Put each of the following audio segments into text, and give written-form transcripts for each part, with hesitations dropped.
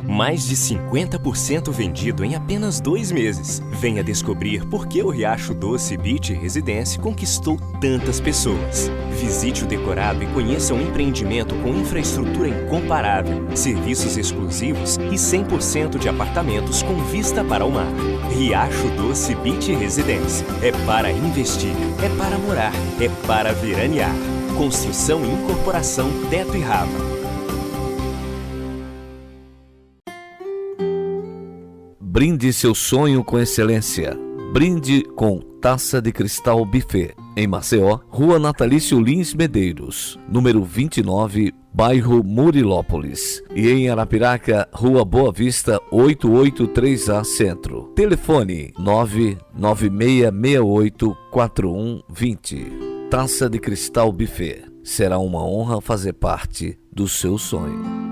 Mais de 50% vendido em apenas 2 meses. Venha descobrir por que o Riacho Doce Beach Residência conquistou tantas pessoas. Visite o decorado e conheça um empreendimento com infraestrutura incomparável, serviços exclusivos e 100% de apartamentos com vista para o mar. Riacho Doce Beach Residência. É para investir, é para morar, é para veranear. Construção e incorporação Teto e Rava. Brinde seu sonho com excelência. Brinde com Taça de Cristal Buffet. Em Maceió, Rua Natalício Lins Medeiros, número 29, bairro Murilópolis. E em Arapiraca, Rua Boa Vista, 883A Centro. Telefone 996684120. Taça de Cristal Buffet. Será uma honra fazer parte do seu sonho.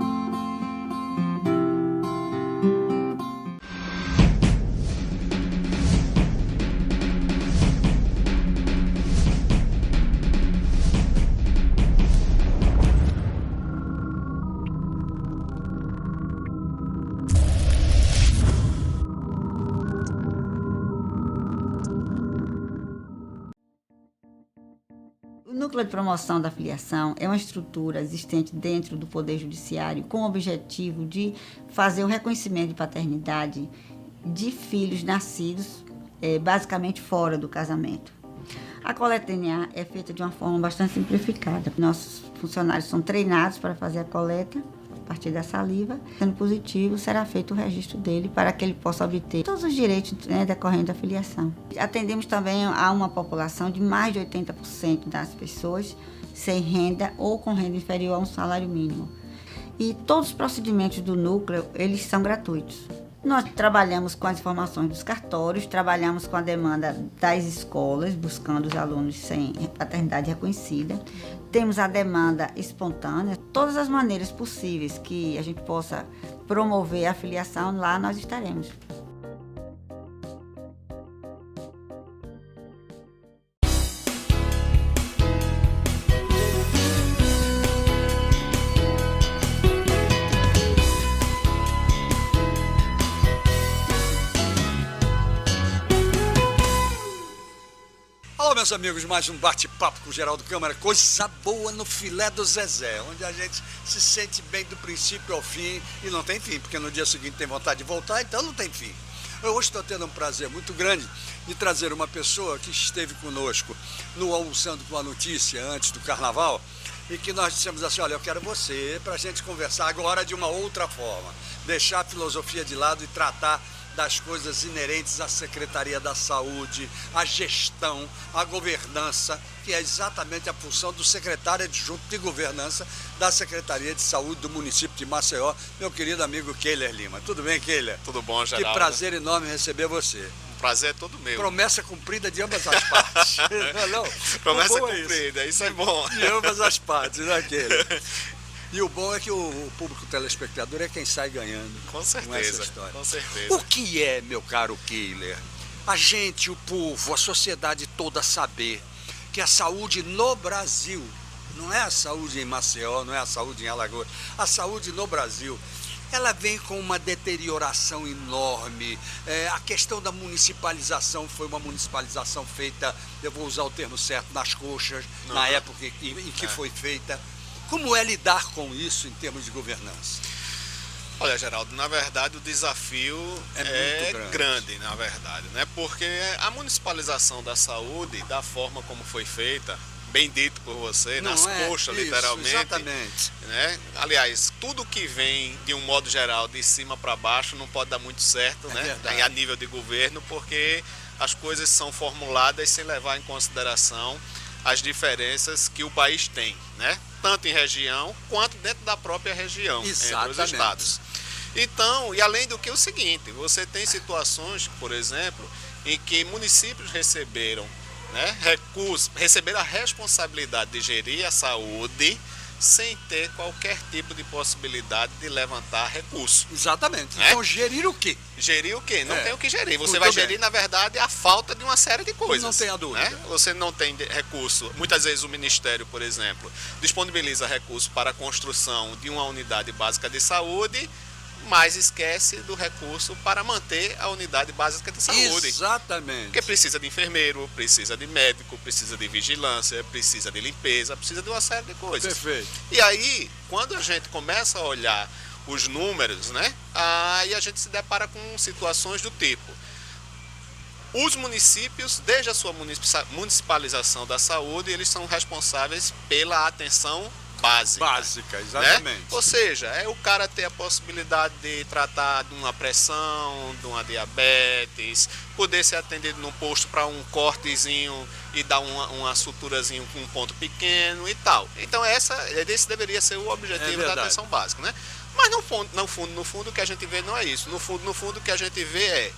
O Núcleo de Promoção da Filiação é uma estrutura existente dentro do Poder Judiciário com o objetivo de fazer o reconhecimento de paternidade de filhos nascidos basicamente fora do casamento. A coleta DNA é feita de uma forma bastante simplificada. Nossos funcionários são treinados para fazer a coleta a partir da saliva. Sendo positivo, será feito o registro dele para que ele possa obter todos os direitos decorrentes da filiação. Atendemos também a uma população de mais de 80% das pessoas sem renda ou com renda inferior a um salário mínimo. E todos os procedimentos do núcleo, eles são gratuitos. Nós trabalhamos com as informações dos cartórios, trabalhamos com a demanda das escolas, buscando os alunos sem paternidade reconhecida. Temos a demanda espontânea. Todas as maneiras possíveis que a gente possa promover a filiação, lá nós estaremos. Olá, meus amigos, mais um bate-papo com o Geraldo Câmara, coisa boa no filé do Zezé, onde a gente se sente bem do princípio ao fim e não tem fim, porque no dia seguinte tem vontade de voltar, então não tem fim. Eu hoje estou tendo um prazer muito grande de trazer uma pessoa que esteve conosco no Almoçando com a Notícia antes do Carnaval e que nós dissemos assim, olha, eu quero você para a gente conversar agora de uma outra forma, deixar a filosofia de lado e tratar das coisas inerentes à Secretaria da Saúde, à gestão, à governança, que é exatamente a função do secretário adjunto de governança da Secretaria de Saúde do município de Maceió, meu querido amigo Keiler Lima. Tudo bem, Keiler? Tudo bom, Geraldo? Que prazer enorme receber você. O prazer é todo meu. Promessa cumprida de ambas as partes. Não, promessa cumprida, isso é bom. De ambas as partes, né, Keiler? E o bom é que o público telespectador é quem sai ganhando. Com certeza, com essa história. Com certeza. O que é, meu caro Keiler, a gente, o povo, a sociedade toda saber que a saúde no Brasil, não é a saúde em Maceió, não é a saúde em Alagoas, a saúde no Brasil, ela vem com uma deterioração enorme. A questão da municipalização foi uma municipalização feita, eu vou usar o termo certo, nas coxas, na época em que foi feita. Como é lidar com isso em termos de governança? Olha, Geraldo, na verdade o desafio é grande, na verdade, né? Porque a municipalização da saúde, da forma como foi feita, bem dito por você, nas coxas, isso, literalmente. Exatamente. Né? Aliás, tudo que vem, de um modo geral, de cima para baixo, não pode dar muito certo, né? Verdade. A nível de governo, porque as coisas são formuladas sem levar em consideração as diferenças que o país tem, né? Tanto em região quanto dentro da própria região, entre os estados. Então, e além do que o seguinte, você tem situações, por exemplo, em que municípios receberam, né, recursos, receberam a responsabilidade de gerir a saúde sem ter qualquer tipo de possibilidade de levantar recurso. Exatamente. Né? Então, gerir o quê? Gerir o quê? Não tem o que gerir. Você vai gerir, na verdade, a falta de uma série de coisas. Não tenha dúvida. Né? Você não tem recurso. Muitas vezes o Ministério, por exemplo, disponibiliza recurso para a construção de uma unidade básica de saúde, mas esquece do recurso para manter a unidade básica de saúde. Exatamente. Porque precisa de enfermeiro, precisa de médico, precisa de vigilância, precisa de limpeza, precisa de uma série de coisas. Perfeito. E aí, quando a gente começa a olhar os números, né, aí a gente se depara com situações do tipo: os municípios, desde a sua municipalização da saúde, eles são responsáveis pela atenção básica. Básica, exatamente. Né? Ou seja, é o cara ter a possibilidade de tratar de uma pressão, de uma diabetes, poder ser atendido num posto para um cortezinho e dar uma suturazinho com um ponto pequeno e tal. Então esse deveria ser o objetivo da atenção básica, né? Mas no fundo, o que a gente vê não é isso. No fundo, o que a gente vê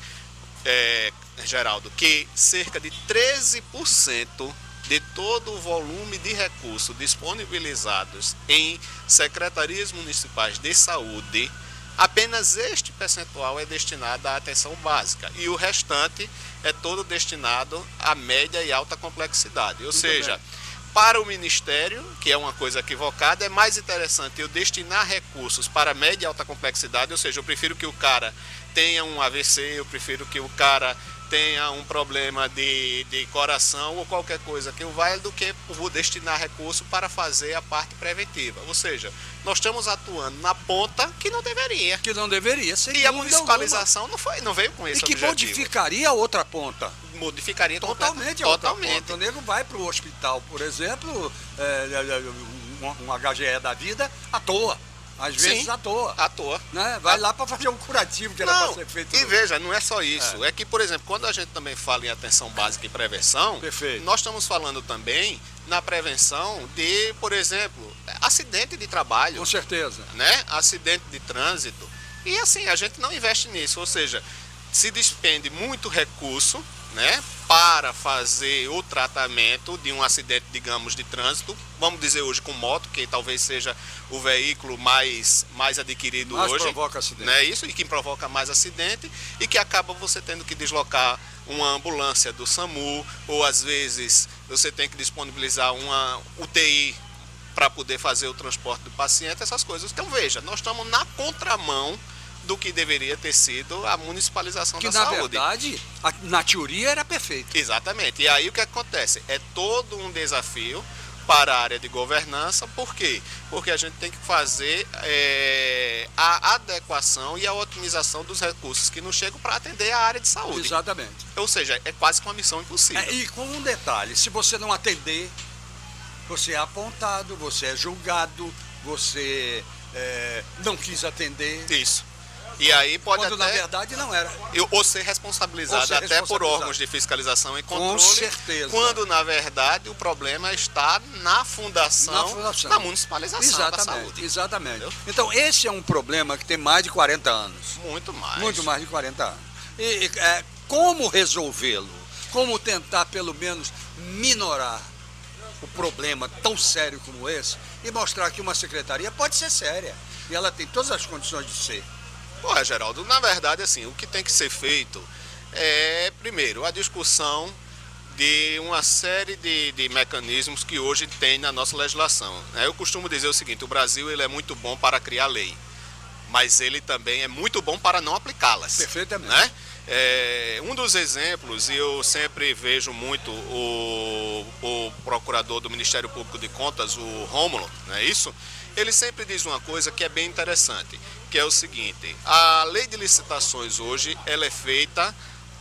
Geraldo, que cerca de 13% de todo o volume de recursos disponibilizados em secretarias municipais de saúde, apenas este percentual é destinado à atenção básica e o restante é todo destinado à média e alta complexidade. Ou seja, para o Ministério, que é uma coisa equivocada, é mais interessante eu destinar recursos para média e alta complexidade, ou seja, eu prefiro que o cara tenha um AVC, eu prefiro que o cara tenha um problema de coração ou qualquer coisa que eu valha, do que vou destinar recurso para fazer a parte preventiva. Ou seja, nós estamos atuando na ponta que não deveria. Que não deveria ser. E a municipalização não veio com esse objetivo. E que modificaria a outra ponta. Modificaria totalmente a outra ponta. O nego vai para o hospital, por exemplo, um HGE da vida, à toa. Às vezes à toa. À toa. Né? Vai lá para fazer um curativo que era para ser feito. E veja, não é só isso. É que, por exemplo, quando a gente também fala em atenção básica e prevenção, nós estamos falando também na prevenção de, por exemplo, acidente de trabalho. Com certeza. Né? Acidente de trânsito. E assim, a gente não investe nisso. Ou seja, se despende muito recurso, né, para fazer o tratamento de um acidente, digamos, de trânsito, vamos dizer hoje com moto, que talvez seja o veículo mais adquirido hoje. Mais provoca acidente. Né, isso, e que provoca mais acidente, e que acaba você tendo que deslocar uma ambulância do SAMU, ou às vezes você tem que disponibilizar uma UTI para poder fazer o transporte do paciente, essas coisas. Então veja, nós estamos na contramão do que deveria ter sido a municipalização da saúde. Que, na verdade, na teoria era perfeito. Exatamente. E aí o que acontece? É todo um desafio para a área de governança. Por quê? Porque a gente tem que fazer a adequação e a otimização dos recursos que nos chegam para atender a área de saúde. Exatamente. Ou seja, é quase que uma missão impossível. E com um detalhe, se você não atender, você é apontado, você é julgado, você não quis atender. Isso. E aí pode quando, até, na verdade, não era. Ou ser responsabilizado até por órgãos de fiscalização e controle. Com certeza. Quando, na verdade, o problema está na fundação, na municipalização da saúde. Exatamente. Entendeu? Então, esse é um problema que tem mais de 40 anos. Muito mais. Muito mais de 40 anos. E como resolvê-lo? Como tentar, pelo menos, minorar o problema tão sério como esse e mostrar que uma secretaria pode ser séria. E ela tem todas as condições de ser. Porra, Geraldo, na verdade, assim, o que tem que ser feito é, primeiro, a discussão de uma série de mecanismos que hoje tem na nossa legislação. Eu costumo dizer o seguinte: o Brasil ele é muito bom para criar lei, mas ele também é muito bom para não aplicá-las. Perfeitamente. Né? Um dos exemplos, e eu sempre vejo muito o procurador do Ministério Público de Contas, o Rômulo, não é isso? Ele sempre diz uma coisa que é bem interessante, que é o seguinte: a lei de licitações hoje ela é feita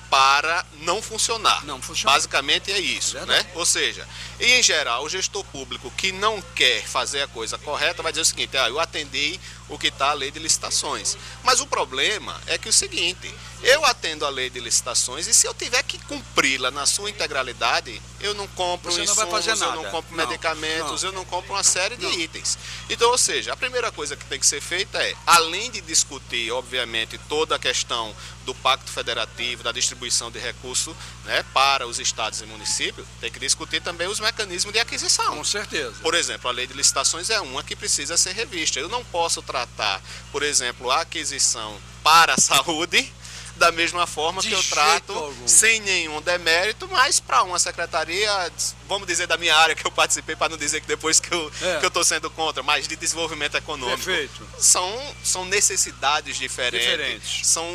para não funcionar. Não funciona. Basicamente é isso, né? Ou seja, e em geral, o gestor público que não quer fazer a coisa correta vai dizer o seguinte: eu atendi o que está a lei de licitações. Mas o problema é que o seguinte: eu atendo a lei de licitações e se eu tiver que cumpri-la na sua integralidade, eu não compro insumos, eu não compro medicamentos, eu não compro uma série de itens. Então, ou seja, a primeira coisa que tem que ser feita é, além de discutir, obviamente, toda a questão do Pacto Federativo, da distribuição de recursos, né, para os estados e municípios, tem que discutir também os mecanismos de aquisição. Com certeza. Por exemplo, a lei de licitações é uma que precisa ser revista. Eu não posso tratar, por exemplo, a aquisição para a saúde, da mesma forma que eu trato algum. sem nenhum demérito, mas para uma secretaria, vamos dizer da minha área que eu participei, para não dizer que depois que eu estou sendo contra, mas de desenvolvimento econômico. Perfeito. São necessidades diferentes, são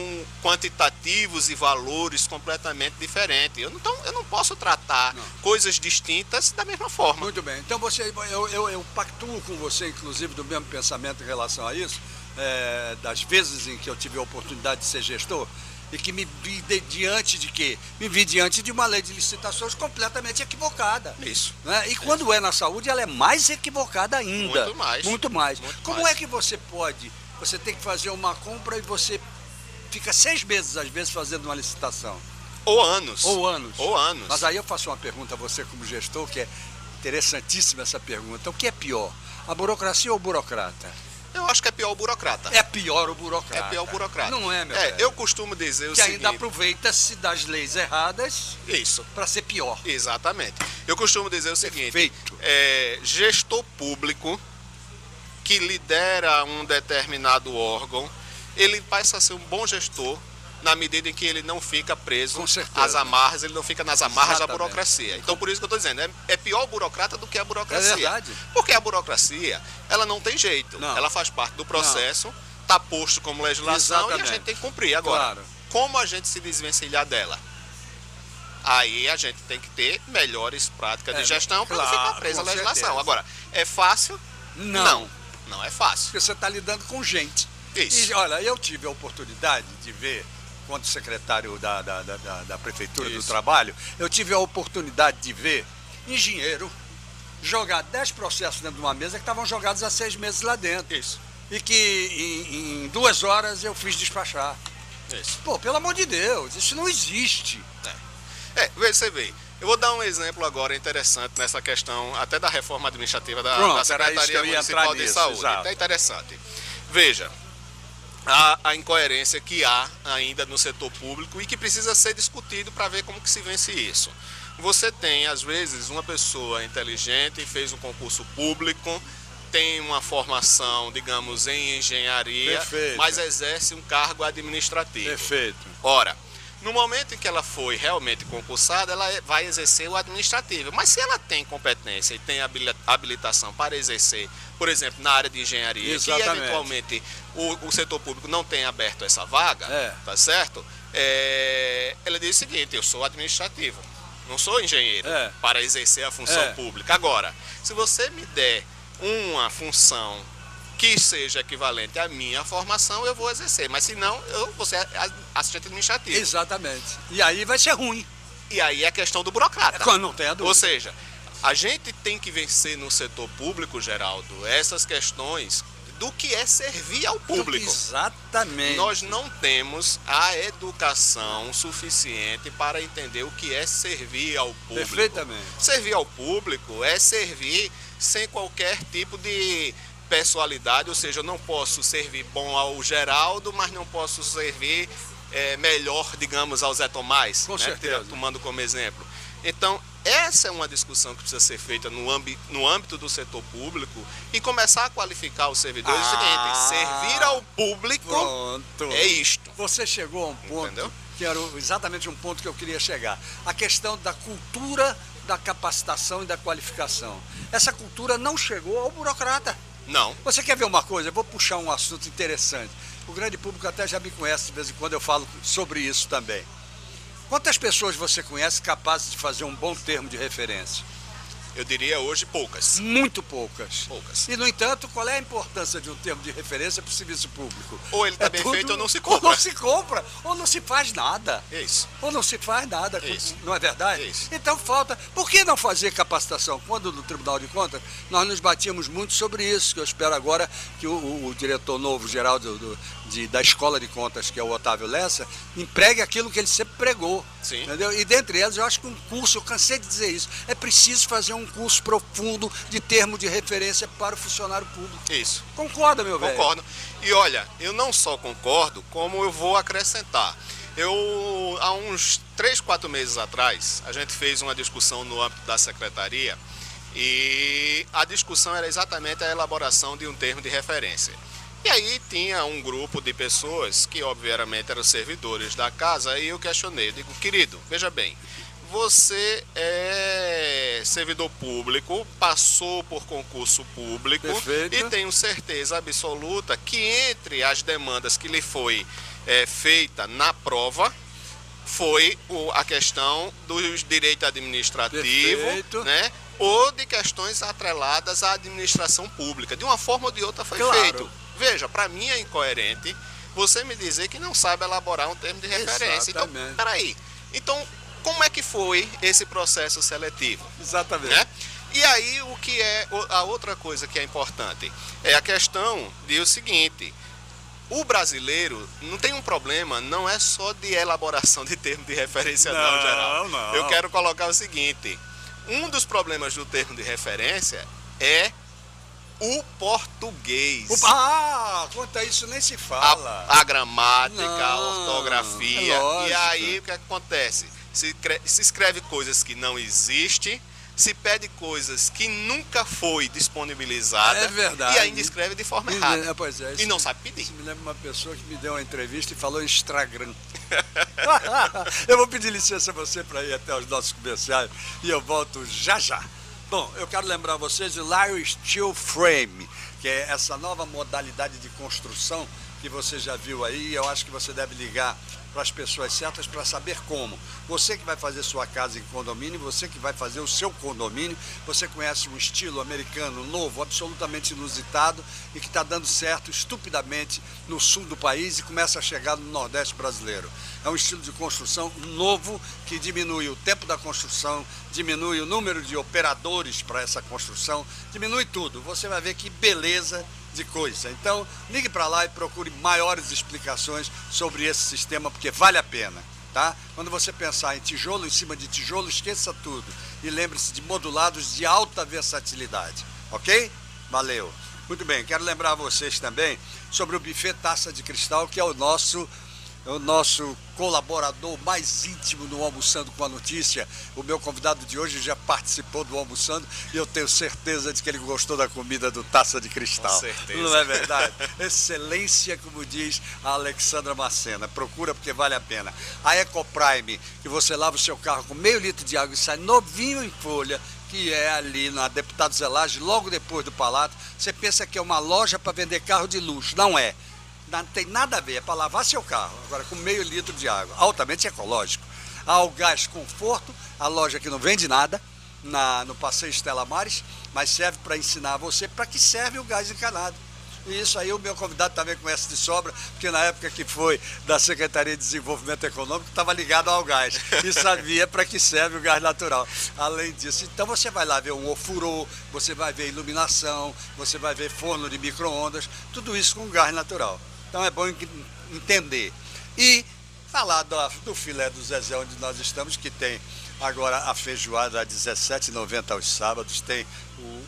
quantitativos e valores completamente diferentes. Eu não posso tratar coisas distintas da mesma forma. Muito bem. Então eu pactuo com você, inclusive, do mesmo pensamento em relação a isso, das vezes em que eu tive a oportunidade de ser gestor, e que me vi diante de uma lei de licitações completamente equivocada. Isso. Né? E quando é na saúde, ela é mais equivocada ainda. Muito mais. Como é que você tem que fazer uma compra e você fica 6 meses, às vezes, fazendo uma licitação? Ou anos. Mas aí eu faço uma pergunta a você como gestor, que é interessantíssima essa pergunta. O que é pior, a burocracia ou o burocrata? Eu acho que é pior o burocrata. É pior o burocrata. É pior o burocrata. Não é, meu velho? Eu costumo dizer o seguinte... Que ainda aproveita-se das leis erradas para ser pior. Exatamente. Eu costumo dizer o seguinte... Perfeito. Gestor público que lidera um determinado órgão, ele passa a ser um bom gestor na medida em que ele não fica preso às amarras, ele não fica nas amarras da burocracia. Então, por isso que eu estou dizendo, é pior o burocrata do que a burocracia. É verdade. Porque a burocracia, ela não tem jeito. Não. Ela faz parte do processo, está posto como legislação e a gente tem que cumprir. Agora, como a gente se desvencilhar dela? Aí a gente tem que ter melhores práticas de gestão para não ficar preso à legislação. Certeza. Agora, é fácil? Não é fácil. Porque você está lidando com gente. Isso. E, olha, eu tive a oportunidade de ver, quando secretário da Prefeitura do Trabalho, eu tive a oportunidade de ver engenheiro jogar 10 processos dentro de uma mesa que estavam jogados há 6 meses lá dentro. Isso. E que em 2 horas eu fiz despachar. Isso. Pô, pelo amor de Deus, isso não existe. Você vê. Eu vou dar um exemplo agora interessante nessa questão, até da reforma administrativa da Secretaria Municipal de Saúde. É interessante. Veja, a incoerência que há ainda no setor público e que precisa ser discutido para ver como que se vence isso. Você tem, às vezes, uma pessoa inteligente, fez um concurso público, tem uma formação, digamos, em engenharia, Perfeito. mas exerce um cargo administrativo. Perfeito. Ora, no momento em que ela foi realmente concursada, ela vai exercer o administrativo. Mas se ela tem competência e tem habilitação para exercer, por exemplo, na área de engenharia, Exatamente. que eventualmente o setor público não tem aberto essa vaga, tá certo? Ela diz o seguinte, eu sou administrativo, não sou engenheiro para exercer a função pública. Agora, se você me der uma função que seja equivalente à minha formação, eu vou exercer. Mas se não, eu vou ser assistente administrativo. Exatamente. E aí vai ser ruim. E aí é a questão do burocrata. Quando não tem a dúvida. Ou seja, a gente tem que vencer no setor público, Geraldo, essas questões do que é servir ao público. Exatamente. Nós não temos a educação suficiente para entender o que é servir ao público. Perfeitamente. Servir ao público é servir sem qualquer tipo de pessoalidade, ou seja, eu não posso servir bom ao Geraldo, mas não posso servir melhor, digamos, ao Zé Tomás, Com certeza. tomando como exemplo. Então, essa é uma discussão que precisa ser feita no âmbito do setor público e começar a qualificar os servidores. Seguinte, servir ao público é isto. Você chegou a um ponto, entendeu? Que era exatamente um ponto que eu queria chegar. A questão da cultura da capacitação e da qualificação. Essa cultura não chegou ao burocrata. Não. Você quer ver uma coisa? Eu vou puxar um assunto interessante. O grande público até já me conhece, de vez em quando eu falo sobre isso também. Quantas pessoas você conhece capazes de fazer um bom termo de referência? Eu diria hoje poucas. Muito poucas. Poucas. E, no entanto, qual é a importância de um termo de referência para o serviço público? Ou ele está bem feito ou não se compra. Ou não se compra, ou não se faz nada. Isso. Ou não se faz nada, Isso. não é verdade? Isso. Então falta. Por que não fazer capacitação? Quando no Tribunal de Contas nós nos batíamos muito sobre isso, que eu espero agora que o diretor novo geral da Escola de Contas, que é o Otávio Lessa, empregue aquilo que ele sempre pregou. Sim. Entendeu? E dentre elas, eu acho que um curso, eu cansei de dizer isso, é preciso fazer um curso profundo de termo de referência para o funcionário público. Isso. Concorda, meu velho? Concordo. E olha, eu não só concordo, como eu vou acrescentar. Há uns 3, 4 meses atrás, a gente fez uma discussão no âmbito da secretaria e a discussão era exatamente a elaboração de um termo de referência. E aí tinha um grupo de pessoas que obviamente eram servidores da casa, e eu questionei, eu digo, querido, veja bem, você é servidor público, passou por concurso público. Perfeito. E tenho certeza absoluta que entre as demandas que lhe foi feita na prova, foi a questão dos direitos administrativos, né? Ou de questões atreladas à administração pública. De uma forma ou de outra foi feito. Veja, para mim é incoerente você me dizer que não sabe elaborar um termo de referência. Exatamente. Então, peraí. Então, como é que foi esse processo seletivo? Exatamente. Né? E aí, o que é a outra coisa que é importante? É a questão de o seguinte: o brasileiro não tem um problema, não é só de elaboração de termo de referência, não, geral. Não. Eu quero colocar o seguinte: um dos problemas do termo de referência é o português. Quanto a isso nem se fala. A gramática, a ortografia. E aí, o que acontece? Se escreve coisas que não existem, se pede coisas que nunca foi disponibilizada. É verdade. E ainda escreve de forma errada. Pois é, e não sabe pedir. Isso me lembra uma pessoa que me deu uma entrevista e falou em Instagram. Eu vou pedir licença a você para ir até os nossos comerciais e eu volto já já. Bom, eu quero lembrar vocês de Lyre Steel Frame, que é essa nova modalidade de construção que você já viu aí. Eu acho que você deve ligar para as pessoas certas para saber como. Você que vai fazer sua casa em condomínio, você que vai fazer o seu condomínio, você conhece um estilo americano novo, absolutamente inusitado e que está dando certo estupidamente no sul do país e começa a chegar no Nordeste brasileiro. É um estilo de construção novo que diminui o tempo da construção, diminui o número de operadores para essa construção, diminui tudo. Você vai ver que beleza de coisa. Então, ligue para lá e procure maiores explicações sobre esse sistema, porque vale a pena, tá? Quando você pensar em tijolo em cima de tijolo, esqueça tudo e lembre-se de modulados de alta versatilidade, ok? Valeu! Muito bem, quero lembrar vocês também sobre o buffet Taça de Cristal, que é o nosso colaborador mais íntimo no Almoçando com a Notícia. O meu convidado de hoje já participou do Almoçando e eu tenho certeza de que ele gostou da comida do Taça de Cristal. Com certeza. Não é verdade? Excelência, como diz a Alexandra Macena. Procura porque vale a pena. A Ecoprime, que você lava o seu carro com meio litro de água e sai novinho em folha, que é ali na Deputado Zelage, logo depois do Palato. Você pensa que é uma loja para vender carro de luxo. Não é. Não tem nada a ver, é para lavar seu carro, agora com meio litro de água, altamente ecológico. Há o Gás Conforto, a loja que não vende nada, no Passeio Estela Maris, mas serve para ensinar você para que serve o gás encanado. E isso aí o meu convidado também conhece de sobra, porque na época que foi da Secretaria de Desenvolvimento Econômico, estava ligado ao gás e sabia para que serve o gás natural. Além disso, então você vai lá ver um ofurô, você vai ver iluminação, você vai ver forno de micro-ondas, tudo isso com gás natural. Então é bom entender. E falar do filé do Zezé, onde nós estamos, que tem agora a feijoada a R$ 17,90 aos sábados, tem o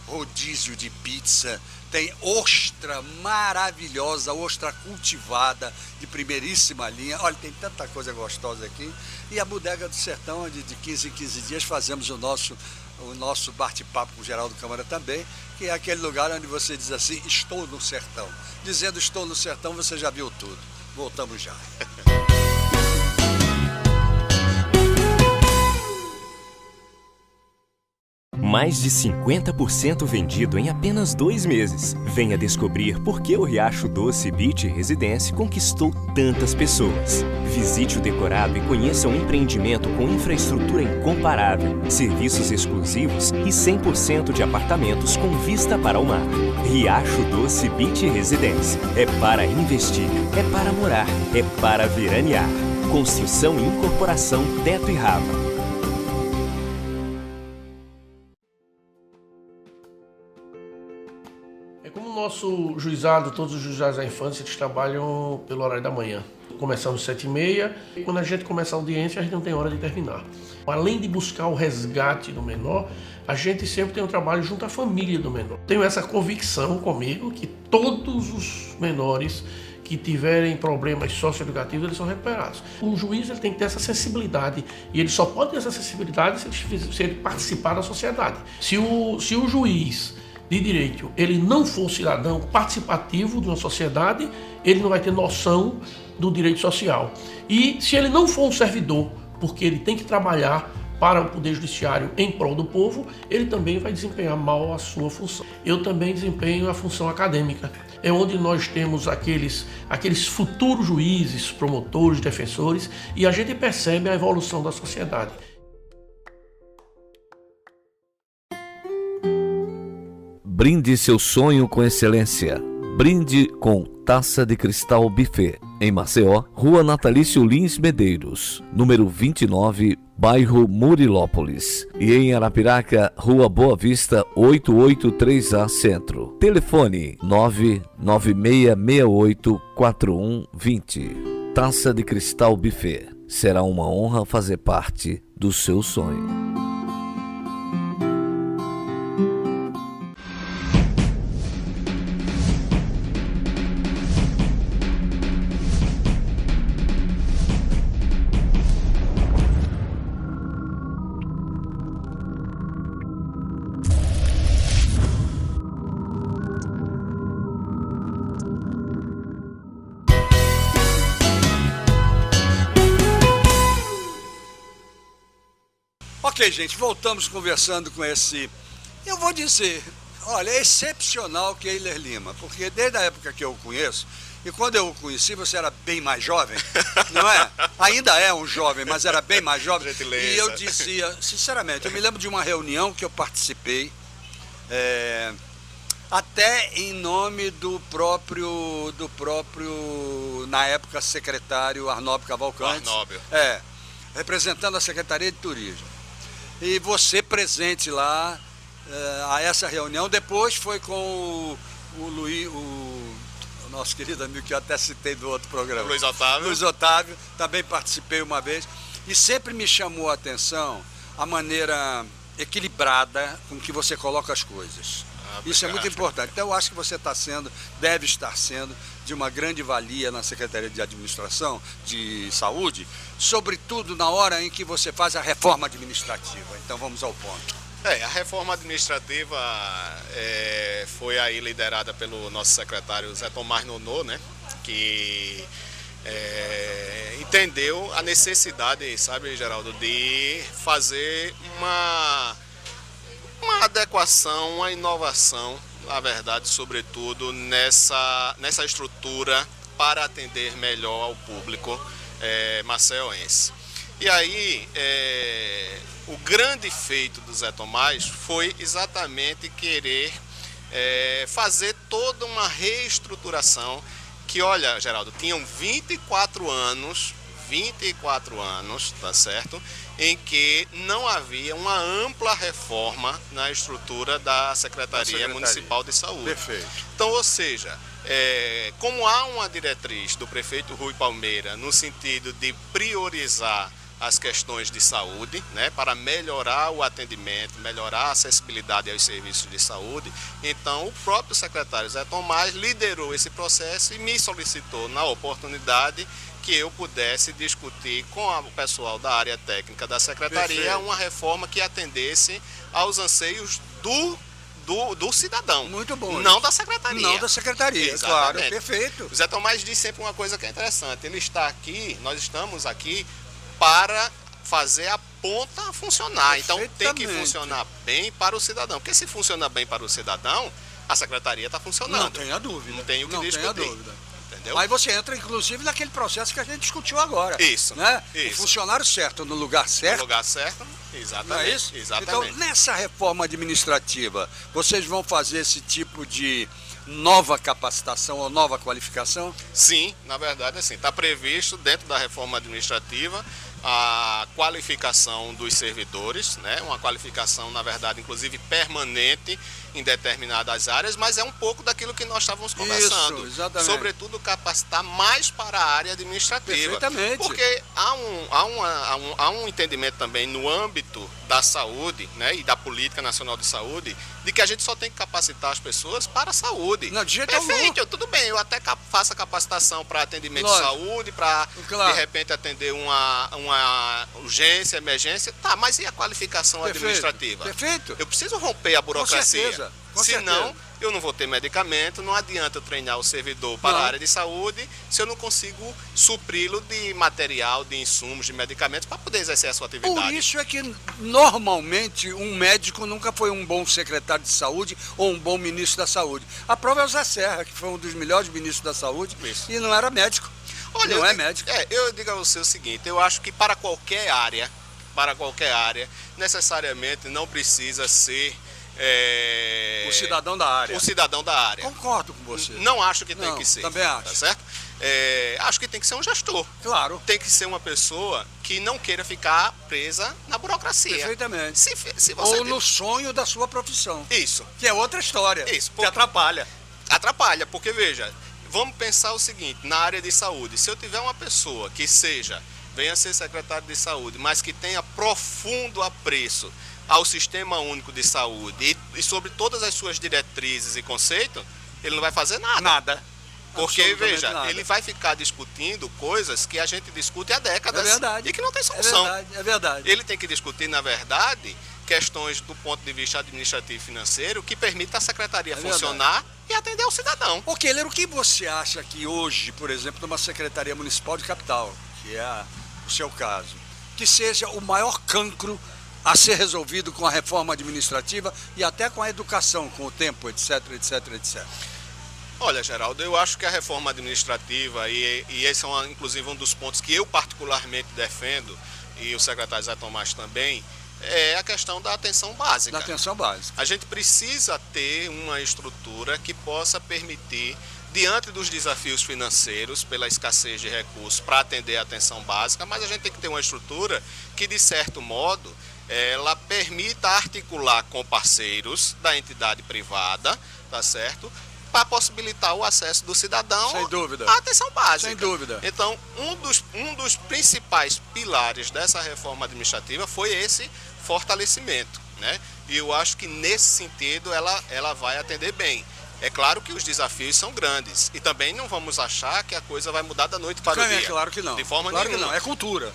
rodízio de pizza, tem ostra maravilhosa, ostra cultivada, de primeiríssima linha. Olha, tem tanta coisa gostosa aqui. E a Bodega do Sertão, onde de 15 em 15 dias fazemos o nosso bate-papo com o Geraldo Câmara também, que é aquele lugar onde você diz assim, estou no sertão. Dizendo estou no sertão, você já viu tudo. Voltamos já. Mais de 50% vendido em apenas 2 meses. Venha descobrir por que o Riacho Doce Beach Residência conquistou tantas pessoas. Visite o decorado e conheça um empreendimento com infraestrutura incomparável, serviços exclusivos e 100% de apartamentos com vista para o mar. Riacho Doce Beach Residência. É para investir, é para morar, é para veranear. Construção e incorporação Teto e Rava. Como o nosso juizado, todos os juizados da infância, eles trabalham pelo horário da manhã. Começamos às 7h30 e quando a gente começa a audiência, a gente não tem hora de terminar. Além de buscar o resgate do menor, a gente sempre tem um trabalho junto à família do menor. Tenho essa convicção comigo que todos os menores que tiverem problemas socioeducativos, eles são recuperados. Um juiz ele tem que ter essa sensibilidade e ele só pode ter essa sensibilidade se ele participar da sociedade. Se o juiz de direito, ele não for cidadão participativo de uma sociedade, ele não vai ter noção do direito social. E se ele não for um servidor, porque ele tem que trabalhar para o Poder Judiciário em prol do povo, ele também vai desempenhar mal a sua função. Eu também desempenho a função acadêmica. É onde nós temos aqueles futuros juízes, promotores, defensores, e a gente percebe a evolução da sociedade. Brinde seu sonho com excelência. Brinde com Taça de Cristal Buffet. Em Maceió, Rua Natalício Lins Medeiros, número 29, bairro Murilópolis. E em Arapiraca, Rua Boa Vista 883A Centro. Telefone 996684120. Taça de Cristal Buffet. Será uma honra fazer parte do seu sonho. Ok, gente, voltamos conversando com esse, eu vou dizer, olha, é excepcional que é Eiler Lima, porque desde a época que eu o conheço, e quando eu o conheci, você era bem mais jovem, não é? Ainda é um jovem, mas era bem mais jovem. Gentileza. E eu dizia, sinceramente, eu me lembro de uma reunião que eu participei, até em nome do próprio, na época, secretário Arnóbio Cavalcante. Arnóbio. Representando a Secretaria de Turismo. E você presente lá a essa reunião. Depois foi com o Luiz, o nosso querido amigo que eu até citei do outro programa. Luiz Otávio. Luiz Otávio, também participei uma vez. E sempre me chamou a atenção a maneira equilibrada com que você coloca as coisas. Isso é muito importante. Então eu acho que você deve estar sendo de uma grande valia na Secretaria de Administração de Saúde, sobretudo na hora em que você faz a reforma administrativa. Então vamos ao ponto. A reforma administrativa foi aí liderada pelo nosso secretário Zé Tomás Nonô, né? Que entendeu a necessidade, sabe, Geraldo, de fazer uma adequação, uma inovação, na verdade, sobretudo nessa estrutura para atender melhor ao público maceioense. E aí, o grande feito do Zé Tomás foi exatamente querer fazer toda uma reestruturação que, olha, Geraldo, tinham 24 anos, tá certo? Em que não havia uma ampla reforma na estrutura da Secretaria Municipal de Saúde. Perfeito. Então, ou seja, como há uma diretriz do prefeito Rui Palmeira no sentido de priorizar as questões de saúde, né, para melhorar o atendimento, melhorar a acessibilidade aos serviços de saúde, então o próprio secretário Zé Tomás liderou esse processo e me solicitou na oportunidade que eu pudesse discutir com o pessoal da área técnica da Secretaria. Perfeito. Uma reforma que atendesse aos anseios do cidadão. Muito bom. Não da Secretaria. Não da Secretaria, exatamente. Claro, perfeito. O Zé Tomás disse sempre uma coisa que é interessante, ele está aqui, nós estamos aqui para fazer a ponta funcionar. Então tem que funcionar bem para o cidadão, porque se funciona bem para o cidadão, a Secretaria está funcionando. Não tenha dúvida. Não tem o que discutir. Tenha dúvida. Entendeu? Aí você entra, inclusive, naquele processo que a gente discutiu agora. Isso. Né? Isso. O funcionário certo no lugar certo. No lugar certo, exatamente. Não é isso? Exatamente. Então, nessa reforma administrativa, vocês vão fazer esse tipo de nova capacitação ou nova qualificação? Sim, na verdade, assim, está previsto dentro da reforma administrativa a qualificação dos servidores, né? Uma qualificação, na verdade, inclusive permanente em determinadas áreas, mas é um pouco daquilo que nós estávamos conversando. Isso, exatamente. Sobretudo capacitar mais para a área administrativa. Perfeitamente. Porque há um entendimento também no âmbito da saúde, né, e da política nacional de saúde, de que a gente só tem que capacitar as pessoas para a saúde. Não, de jeito Perfeito, tudo bem, eu até faço a capacitação para atendimento de saúde, para Claro. de repente atender uma urgência, emergência, tá, mas e a qualificação administrativa? Perfeito. Eu preciso romper a burocracia. certeza, com Senão, certeza. eu não vou ter medicamento, não adianta eu treinar o servidor para Não. a área de saúde se eu não consigo supri-lo de material, de insumos, de medicamentos para poder exercer a sua atividade. Por isso é que, normalmente, um médico nunca foi um bom secretário de saúde ou um bom ministro da saúde. A prova é o Zé Serra, que foi um dos melhores ministros da saúde, Isso. e não era médico. Olha, não é médico. Eu digo a você o seguinte, eu acho que para qualquer área, necessariamente não precisa ser O cidadão da área. o cidadão da área. Concordo com você. Não acho que tem Não, que ser. também acho. Tá certo? Acho que tem que ser um gestor. Claro. Tem que ser uma pessoa que não queira ficar presa na burocracia. Perfeitamente. Se você Ou no sonho da sua profissão. Isso. Que é outra história. Isso, Que porque- atrapalha. Atrapalha, porque veja, vamos pensar o seguinte, na área de saúde, se eu tiver uma pessoa que venha ser secretário de saúde, mas que tenha profundo apreço ao Sistema Único de Saúde e sobre todas as suas diretrizes e conceitos, ele não vai fazer nada. Nada. Porque, Absolutamente veja, nada. ele vai ficar discutindo coisas que a gente discute há décadas É verdade. e que não tem É solução. verdade, é verdade. Ele tem que discutir, na verdade, questões do ponto de vista administrativo e financeiro que permita a secretaria funcionar e atender ao cidadão. Ô, Keller, o que você acha que hoje, por exemplo, numa Secretaria Municipal de Capital, que é o seu caso, que seja o maior cancro a ser resolvido com a reforma administrativa e até com a educação, com o tempo, etc, etc, etc? Olha, Geraldo, eu acho que a reforma administrativa, e esse é inclusive um dos pontos que eu particularmente defendo, e o secretário Zé Tomás também, é a questão da atenção básica. Da atenção básica. A gente precisa ter uma estrutura que possa permitir, diante dos desafios financeiros, pela escassez de recursos, para atender a atenção básica, mas a gente tem que ter uma estrutura que, de certo modo, ela permita articular com parceiros da entidade privada, tá certo? Para possibilitar o acesso do cidadão Sem dúvida. à atenção básica. Sem dúvida. Então, um dos principais pilares dessa reforma administrativa foi esse fortalecimento, né? E eu acho que nesse sentido ela vai atender bem. É claro que os desafios são grandes e também não vamos achar que a coisa vai mudar da noite para o dia. Claro que não. De forma claro nenhuma. que não, é cultura.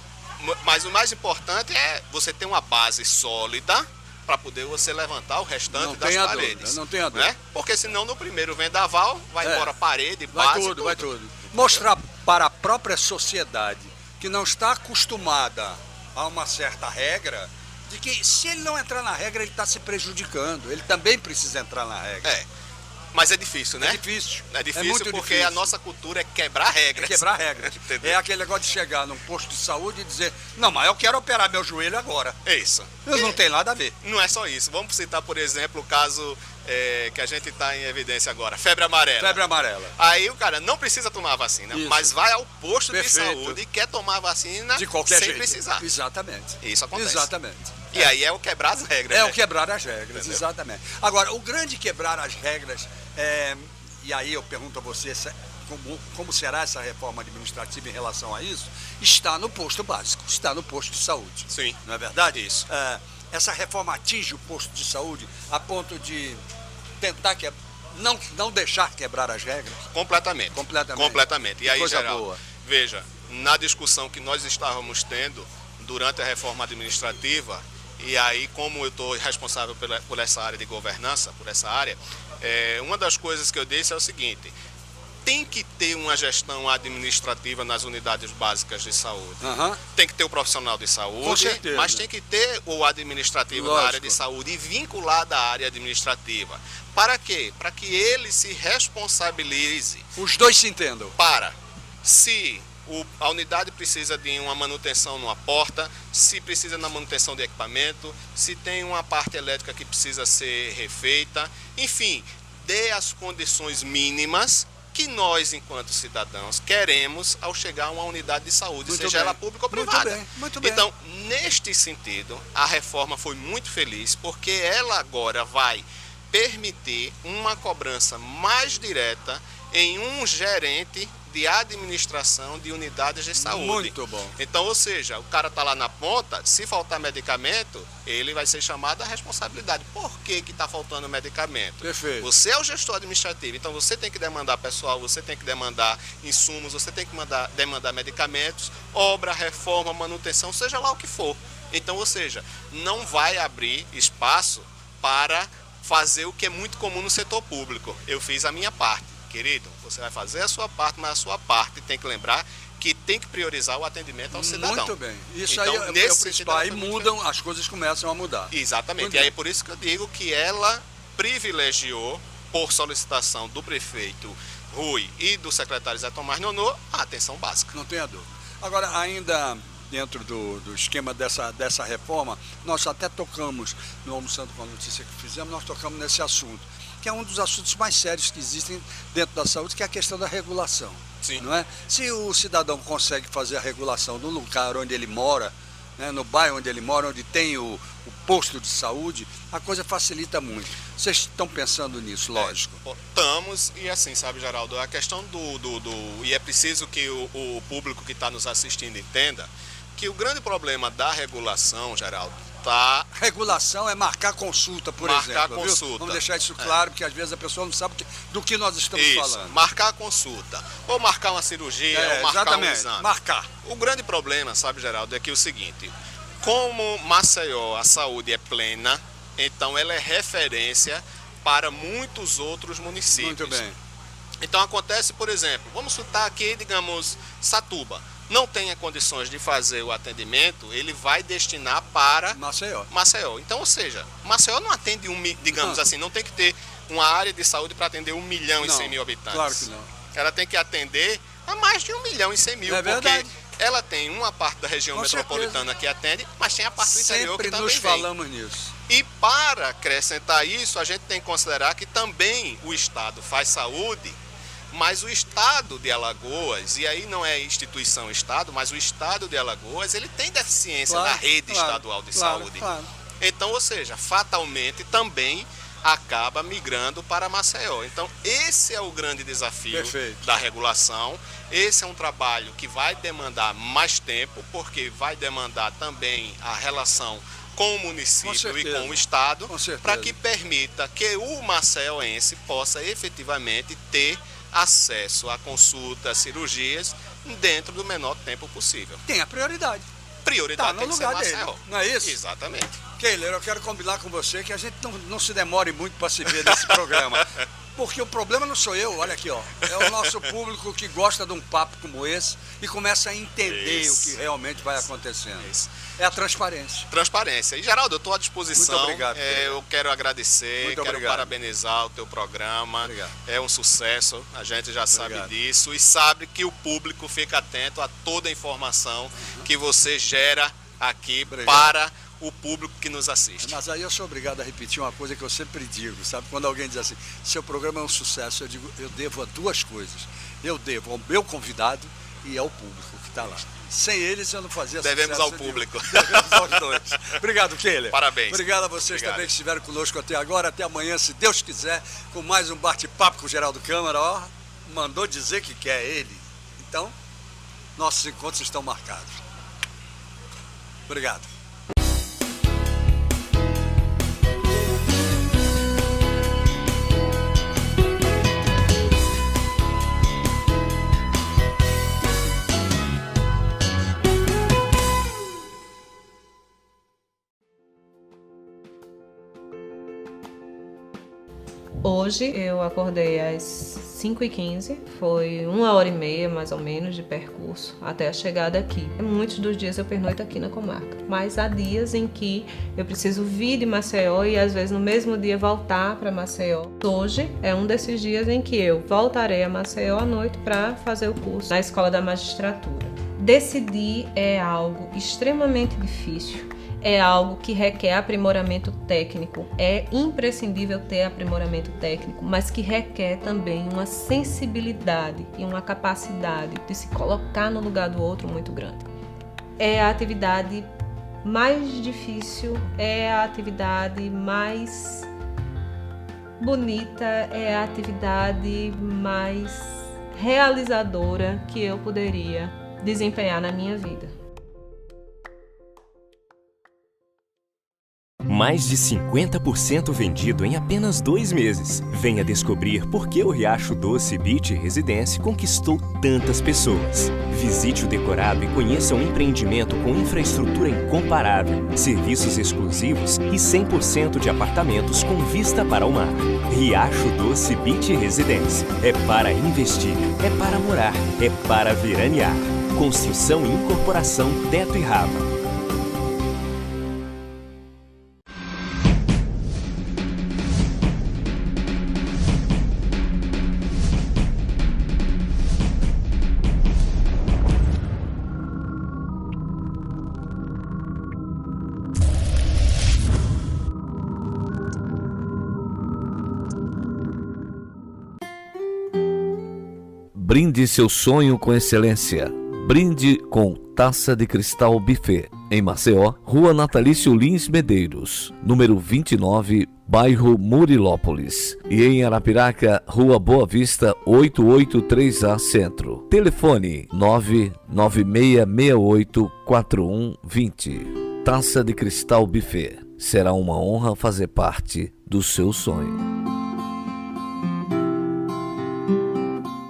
Mas o mais importante é você ter uma base sólida para poder você levantar o restante Não das tenha paredes. dúvida, não tenha dúvida. Né? Porque senão no primeiro vendaval vai embora parede, Vai base, tudo, vai tudo. Mostrar para a própria sociedade que não está acostumada a uma certa regra, de que se ele não entrar na regra, ele está se prejudicando. Ele também precisa entrar na regra. Mas é difícil, né? É difícil. É difícil muito porque difícil. a nossa cultura é quebrar regras. É quebrar regras. Entendeu? É aquele negócio de chegar num posto de saúde e dizer, não, mas eu quero operar meu joelho agora. É isso. Não tem nada a ver. Não é só isso. Vamos citar, por exemplo, o caso que a gente está em evidência agora, febre amarela. Febre amarela. Aí o cara não precisa tomar a vacina, Isso. mas vai ao posto Perfeito. de saúde e quer tomar a vacina De qualquer sem jeito. precisar. Exatamente. Isso acontece. Exatamente. E aí é o quebrar as regras. É né? o quebrar as regras, Entendeu? exatamente. Agora, o grande quebrar as regras, e aí eu pergunto a você como será essa reforma administrativa em relação a isso, está no posto básico, está no posto de saúde. Sim. Não é verdade? Isso. Essa reforma atinge o posto de saúde a ponto de tentar não deixar quebrar as regras? Completamente. Completamente. E aí, Coisa Geraldo, boa. veja, na discussão que nós estávamos tendo durante a reforma administrativa, e aí como eu estou responsável por essa área de governança, por essa área, uma das coisas que eu disse é o seguinte: tem que ter uma gestão administrativa nas unidades básicas de saúde. Aham. Tem que ter o profissional de saúde, Com certeza. mas tem que ter o administrativo Lógico. na área de saúde e vinculado à área administrativa. Para quê? Para que ele se responsabilize Os dois se entendam. para se a unidade precisa de uma manutenção numa porta, se precisa na manutenção de equipamento, se tem uma parte elétrica que precisa ser refeita, enfim, dê as condições mínimas que nós, enquanto cidadãos, queremos ao chegar a uma unidade de saúde, Muito seja bem. ela pública ou Muito privada. bem, muito bem. Então, neste sentido, a reforma foi muito feliz, porque ela agora vai permitir uma cobrança mais direta em um gerente de administração de unidades de saúde. Muito bom. Então, ou seja, o cara está lá na ponta, se faltar medicamento, ele vai ser chamado à responsabilidade. Por que está faltando medicamento? Perfeito. Você é o gestor administrativo, então você tem que demandar pessoal, você tem que demandar insumos, você tem que demandar medicamentos, obra, reforma, manutenção, seja lá o que for. Então, ou seja, não vai abrir espaço para fazer o que é muito comum no setor público. Eu fiz a minha parte. Querido, você vai fazer a sua parte, mas a sua parte tem que lembrar que tem que priorizar o atendimento ao cidadão. Muito bem. Isso então, aí é o principal. Aí mudam, as coisas começam a mudar. Exatamente. Muito e aí bem. por isso que eu digo que ela privilegiou, por solicitação do prefeito Rui e do secretário Zé Tomás Nonô, a atenção básica. Não tenha dúvida. Agora, ainda dentro do esquema dessa reforma, nós até tocamos, no Almoçando com a Notícia que fizemos, nós tocamos nesse assunto, que é um dos assuntos mais sérios que existem dentro da saúde, que é a questão da regulação. Sim. Não é? Se o cidadão consegue fazer a regulação no lugar onde ele mora, né, no bairro onde ele mora, onde tem o posto de saúde, a coisa facilita muito. Vocês estão pensando nisso, lógico. Estamos, e assim, sabe, Geraldo, a questão e é preciso que o público que está nos assistindo entenda que o grande problema da regulação, Geraldo, tá... Regulação é marcar consulta, por exemplo. Marcar viu? consulta. Vamos deixar isso claro, porque às vezes a pessoa não sabe do que nós estamos Isso, falando. marcar a consulta, ou marcar uma cirurgia, ou marcar exatamente, um exame. marcar. O grande problema, sabe, Geraldo, é que é o seguinte, como Maceió a saúde é plena, então ela é referência para muitos outros municípios. Muito bem. Então acontece, por exemplo, vamos citar aqui, digamos, Satuba. Não tenha condições de fazer o atendimento, ele vai destinar para Maceió. Então, ou seja, Maceió não atende digamos assim, não tem que ter uma área de saúde para atender 1.100.000 habitantes. Claro que não. Ela tem que atender a mais de 1.100.000, É porque verdade. ela tem uma parte da região Com metropolitana que atende, mas tem a parte do interior que Sempre também nos vem. falamos nisso. E para acrescentar isso, a gente tem que considerar que também o Estado faz saúde, mas o Estado de Alagoas, e aí não é instituição Estado, mas o Estado de Alagoas, ele tem deficiência na rede estadual de saúde. Claro. Então, ou seja, fatalmente também acaba migrando para Maceió. Então, esse é o grande desafio Perfeito. da regulação. Esse é um trabalho que vai demandar mais tempo, porque vai demandar também a relação com o município e com o Estado, para que permita que o maceioense possa efetivamente ter acesso a consultas, cirurgias, dentro do menor tempo possível. Tem a prioridade. Prioridade Tá tem no que ser lugar dele, Maceió. não é isso? Exatamente. Keiler, eu quero combinar com você que a gente não se demore muito para se ver nesse programa. Porque o problema não sou eu, olha aqui, ó. É o nosso público que gosta de um papo como esse e começa a entender o que realmente vai acontecendo. É a transparência. Transparência. E, Geraldo, eu estou à disposição. Muito obrigado. Eu quero agradecer, Muito quero obrigado. parabenizar o teu programa. Obrigado. É um sucesso, a gente já sabe Obrigado. disso e sabe que o público fica atento a toda a informação que você gera aqui para o público que nos assiste. Mas aí eu sou obrigado a repetir uma coisa que eu sempre digo, sabe? Quando alguém diz assim, seu programa é um sucesso, eu digo, eu devo a duas coisas. Eu devo ao meu convidado e ao público que está lá. Sem eles eu não fazia Devemos sucesso. ao público. Devemos aos dois. Obrigado, Keiler. Parabéns. Obrigado a vocês também que estiveram conosco até agora. Até amanhã, se Deus quiser, com mais um bate-papo com o Geraldo Câmara. Ó, mandou dizer que quer ele. Então, nossos encontros estão marcados. Obrigado. Hoje eu acordei às 5h15, foi 1h30 mais ou menos de percurso até a chegada aqui. Muitos dos dias eu pernoito aqui na comarca, mas há dias em que eu preciso vir de Maceió e às vezes no mesmo dia voltar para Maceió. Hoje é um desses dias em que eu voltarei a Maceió à noite para fazer o curso na Escola da Magistratura. Decidir é algo extremamente difícil. É algo que requer aprimoramento técnico, é imprescindível ter aprimoramento técnico, mas que requer também uma sensibilidade e uma capacidade de se colocar no lugar do outro muito grande. É a atividade mais difícil, é a atividade mais bonita, é a atividade mais realizadora que eu poderia desempenhar na minha vida. Mais de 50% vendido em apenas 2 meses. Venha descobrir por que o Riacho Doce Beach Residência conquistou tantas pessoas. Visite o decorado e conheça um empreendimento com infraestrutura incomparável, serviços exclusivos e 100% de apartamentos com vista para o mar. Riacho Doce Beach Residência. É para investir, é para morar, é para veranear. Construção e incorporação Teto e Rava. Brinde seu sonho com excelência. Brinde com Taça de Cristal Buffet. Em Maceió, Rua Natalício Lins Medeiros, número 29, bairro Murilópolis. E em Arapiraca, Rua Boa Vista, 883A Centro. Telefone 996684120. Taça de Cristal Buffet. Será uma honra fazer parte do seu sonho.